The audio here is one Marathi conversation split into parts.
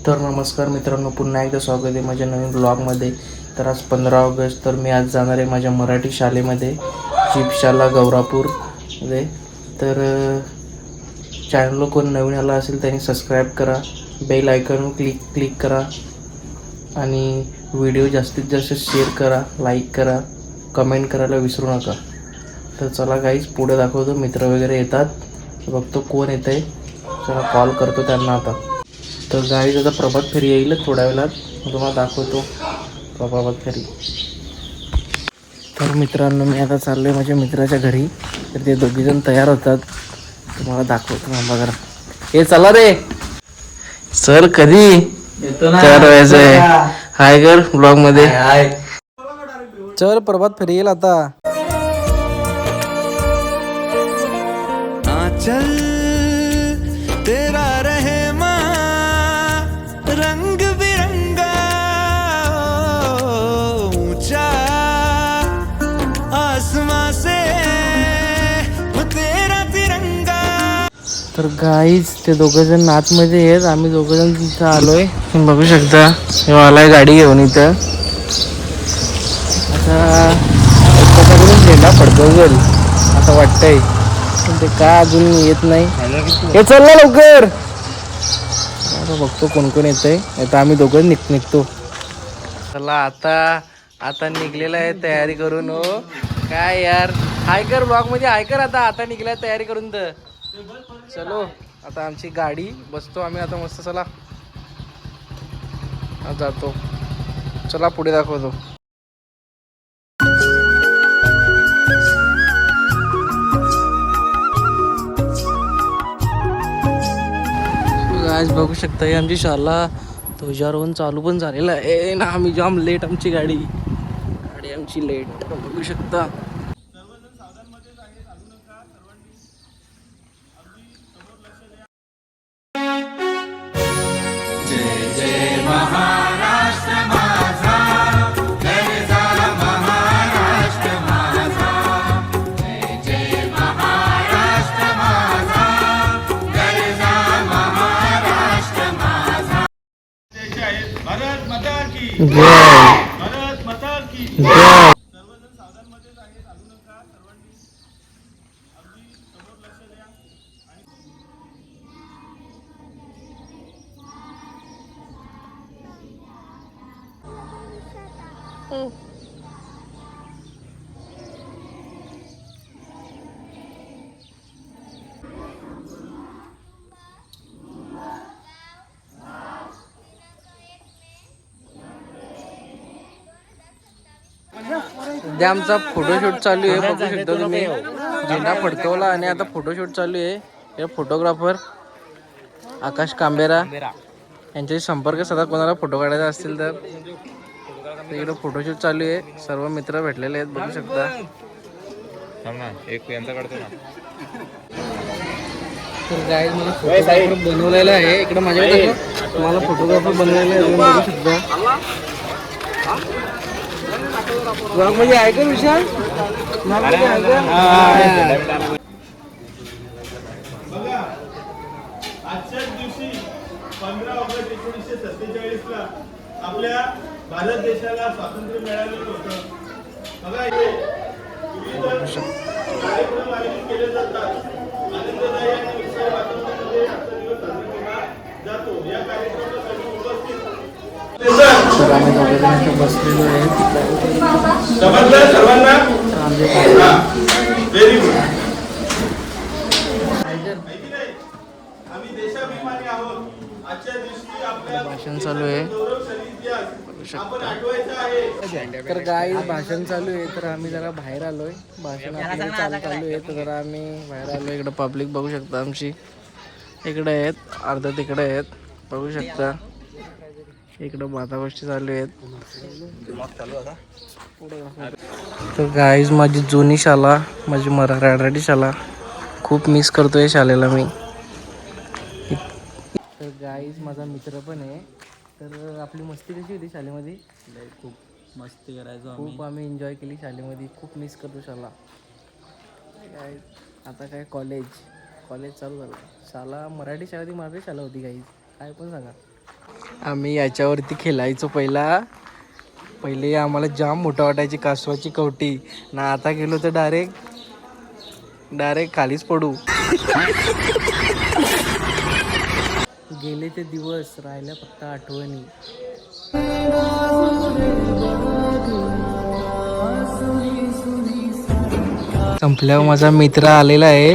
तर नमस्कार मित्रांनो, पुन्हा एकदा स्वागत आहे माझ्या नवीन ब्लॉगमध्ये. तर आज 15 ऑगस्ट, तर मी आज जाणार आहे माझ्या मराठी शाळेमध्ये, जीपशाला गौरापूरमध्ये. तर चॅनलला कोण नवीन आला असेल त्यांनी सबस्क्राईब करा, बेल आयकॉनवर क्लिक करा आणि व्हिडिओ जास्तीत जास्त शेअर करा, लाईक करा, कमेंट करायला विसरू नका. तर चला गाईज, पुढे दाखवतो. मित्र वगैरे येतात, बघतो कोण येतं आहे. चला कॉल करतो त्यांना आता. तर गाईज आता प्रभात फेरी येईल थोड्या वेळात, तुम्हाला दाखवतो प्रभात फेरी. तर मित्रांनो, मी आता चाललो आहे माझ्या मित्राच्या घरी. तर ते दोघीजण तयार होतात, तुम्हाला दाखवतो. थांबा जरा. हे चला रे सर, कधी तयार व्हायचं आहे? हाय कर ब्लॉग मध्ये. चल, प्रभात फेरी येईल आता. चल तेरा रहमा रंग बिरंगा ऊंचा आसमां से वो तेरा तिरंगा. तर गाईज ते दोघंजण आतमध्ये आहेत, आम्ही दोघंजण तिथं आलोय. बघू शकता, हे आलाय गाडी घेऊन इथं. आता एकट्याकडून झेंडा फडकवल असं वाटतंय, पण ते का अजून येत नाही. हे चल ना लवकर. आता बघतो कोण कोण येतंय. आता आम्ही दोघं निघतो. चला आता निघलेला आहे तयारी करून. हो काय यार, हाय कर ब्लॉग मध्ये, हाय कर. आता निघलाय तयारी करून. तर चलो, आता आमची गाडी बसतो आम्ही आता मस्त. चला जातो. चला पुढे दाखवतो. आज बघू शकता, ही आमची शाळा ध्वजारोहण चालू पण झालेलं आहे ना. आम्ही जाम लेट, आमची गाडी आमची लेट बघू शकता. भारत माता की जय. भारत माता की जय. सर्वजण सावधानमध्येच आहे, चालू नका. सर्वांनी अगदी समोर लक्ष द्या. सध्या आमचा फोटोशूट चालू आहे, बघू शकता तुम्ही. झेंडा फडकवला आणि आता फोटोशूट चालू आहे. हे फोटोग्राफर आकाश कांबेरा यांच्याशी संपर्क साधा, कोणाला फोटो काढायचा असतील तर. इकडे फोटोशूट चालू आहे, सर्व मित्र भेटलेले आहेत, बघू शकता. एक यांचा काढतो ना. तर गाईज, मला फोटोग्राफर बनवलेला आहे. इकडे माझ्याकडे तुम्हाला फोटोग्राफर बनवलेला आहे, बघू शकता. ब्लॉग मध्ये आहे का विशाल? बघा, आजच्याच दिवशी 15 ऑगस्ट 1947 ला आपल्या भारत देशाला स्वातंत्र्य मिळालेलं होतं. बघा, इथे विविध कार्यक्रम आयोजित केले जातात. आनंददायी आणि उत्साही वातावरणामध्ये आजचा दिवस साजरा केला जातो. या कार्यक्रमाला सगळे उपस्थित आम्ही दोघे बसलेलो आहे. समजलं सर्वांना? Very good. आम्ही देशाभिमानी आहोत. आजच्या दिवशी आपल्या भाषण चालू आहे, गौरवशाली इतिहास आपण आठवायचा आहे. तर गाईज भाषण चालू आहे. तर आम्ही जरा बाहेर आलोय, भाषण आपल्याला चालू आहे. तर जरा आम्ही बाहेर आलोय. इकडं पब्लिक बघू शकता आमची, इकडे आहेत, अर्धा तिकडे आहेत, बघू शकता. इकडं बाता गोष्टी चालू आहेत. तर गाईज, माझी जुनी शाळा, माझी मराठी शाळा खूप मिस करतोय शाळेला मी. तर गाईज, माझा मित्र पण आहे. तर आपली मस्ती कशी होती शाळेमध्ये? खूप मस्ती करायचो खूप आम्ही एन्जॉय केली शाळेमध्ये. खूप मिस करतो शाळा. काय आता काय कॉलेज चालू झालं. शाळा मराठी शाळा ती मराठी शाळा होती गाईज, काय पण सांगा. आम्ही याच्यावरती खेळायचो पहिले आम्हाला जाम मोठा वाटायची कासवाची कवटी ना, आता गेलो तर डायरेक्ट खालीच पडू. गेले ते दिवस, राहिल्या फक्त आठवणी. संपल्यावर माझा मित्र आलेला आहे.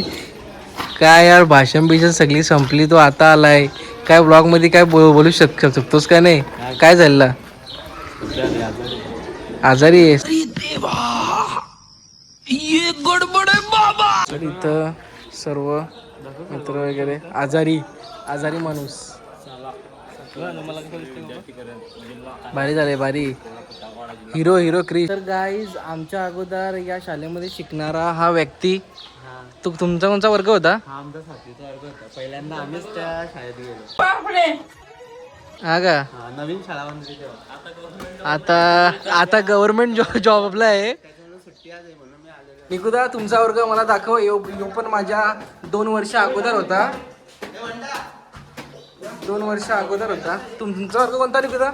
काय यार, भाषण सगळी संपली, तो आता आलाय. काय ब्लॉग मध्ये काय बोलू शकतोस का नाही? काय झालं? आजारी आहे. तर इथं सर्व मित्र वगैरे आजारी माणूस. भारी झाले, भारी. हिरो क्रिश. तर गाईज, आमच्या अगोदर या शाळेमध्ये शिकणारा हा व्यक्ती, तुमचा कोणता वर्ग होता? आमचा 7वीचा वर्ग होता. पहिल्यांदा आम्हीच त्या शाळेत गेलो. हा का? नवीन शाळा बांधली तेव्हा. आता गव्हर्नमेंट जॉबला आहे. निकुदा, तुमचा वर्ग मला दाखव. यो पण माझ्या 2 वर्ष अगोदर होता. 2 वर्ष अगोदर होता. तुमचा वर्ग कोणता निकुदा?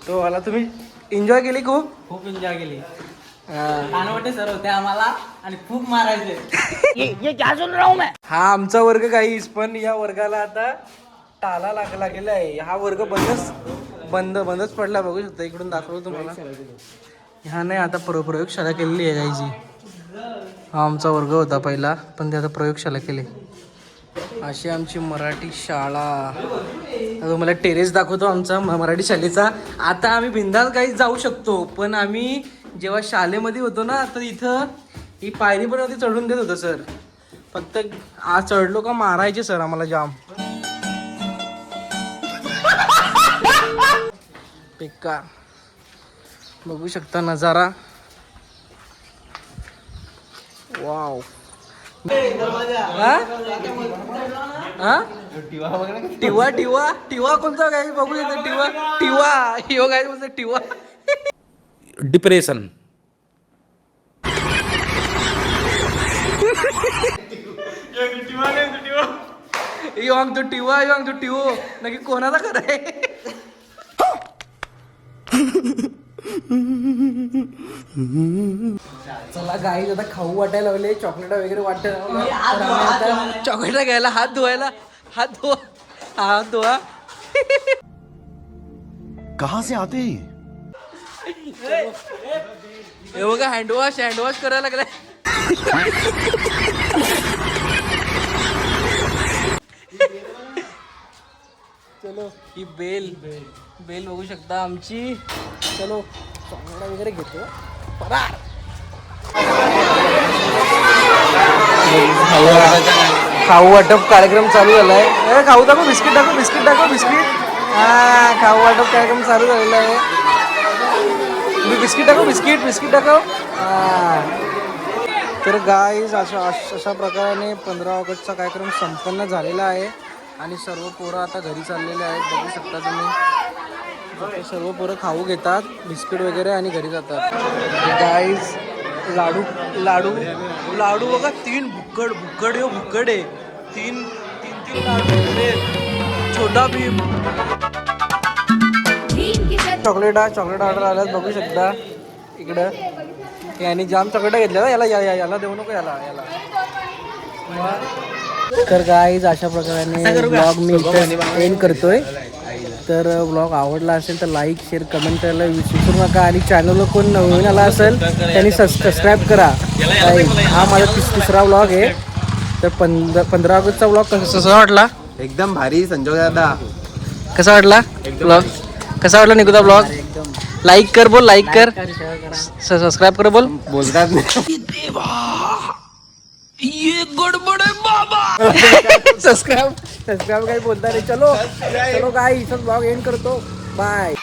तो वाला. तुम्ही एन्जॉय केली खूप एन्जॉय केली. कानवटे सर होते आम्हाला आणि खूप मारायचे. हा आमचा वर्ग काहीच, पण या वर्गाला आता टाला लागलेला आहे. हा वर्ग बंदच पडला. बघू शकता, इकडून दाखवतो तुम्हाला. ह्या नाही, आता प्रयोगशाळा केलेली आहे काहीची. हा आमचा वर्ग होता पहिला, पण ते आता प्रयोगशाळा केली. अशी आमची मराठी शाळा. आता तुम्हाला टेरेस दाखवतो आमचा मराठी शाळेचा. आता आम्ही बिंदास काही जाऊ शकतो, पण आम्ही जेव्हा शाळेमध्ये होतो ना, तर इथं ही पायरी पण होती, चढून देत होतं सर. फक्त आज चढलो का मारायचे सर आम्हाला जाम. बेकार. बघू शकता नजारा. वाव. टिवा कोणता काय बघू शकता? टिवा काय बोलतो? टिवा डिप्रेशन. तो टिवो नक्की कोणाचा कराय? चला गाईज, आता खाऊ वाटायला लागले, चॉकलेट वगैरे वाटायला. चॉकलेट घ्यायला हात धुवा. कहाँ से आते हैं? हे बघा, हँडवॉश करायला लागलाय. चलो, ही बेल बघू शकता आमची. चलो, चॉकलेट वगैरे घेतो. खाऊ वाटप कार्यक्रम चालू झालाय. खाऊ दाखव, बिस्किट दाखव. हा, खाऊ वाटप कार्यक्रम चालू झालेला आहे. बिस्किट दाखव. तर गाईज, अशा प्रकारे 15 ऑगस्टचा कार्यक्रम संपन्न झालेला आहे आणि सर्व पोरं आता घरी चाललेले आहेत. बघू शकता तुम्ही, सर्व पोरं खाऊ घेतात, बिस्किट वगैरे, आणि घरी जातात. गाईज, लाडू बघा, 3 भुक्कड आहे. 3 लाडू. छोटा भीम. चॉकलेट ऑर्डर आल्यात, बघू शकता इकडं. याने जाम चॉकलेट घेतल्या. याला देऊ नको, याला. तर गाईज, अशा प्रकारे ब्लॉग मी इथं एंड करतोय. तर ब्लॉग आवडला असेल तर लाईक, शेअर, कमेंट करायला विसरू नका. आणि चॅनलवर कोण नवीन आला असेल त्यांनी सबस्क्राईब करा. हा माझा तिसरा ब्लॉग आहे. तर 15 ऑगस्टचा ब्लॉग कसा वाटला? एकदम भारी. संजय दादा, कसा वाटला ब्लॉग? कसा वाटला निकुदा ब्लॉग? लाईक कर बोल, लाईक कर. सबस्क्राईब कर बोल. बोलतात नाही. सबस्क्राईब काही बोलता नाही. चलो गाईस, ब्लॉग एंड करतो. बाय.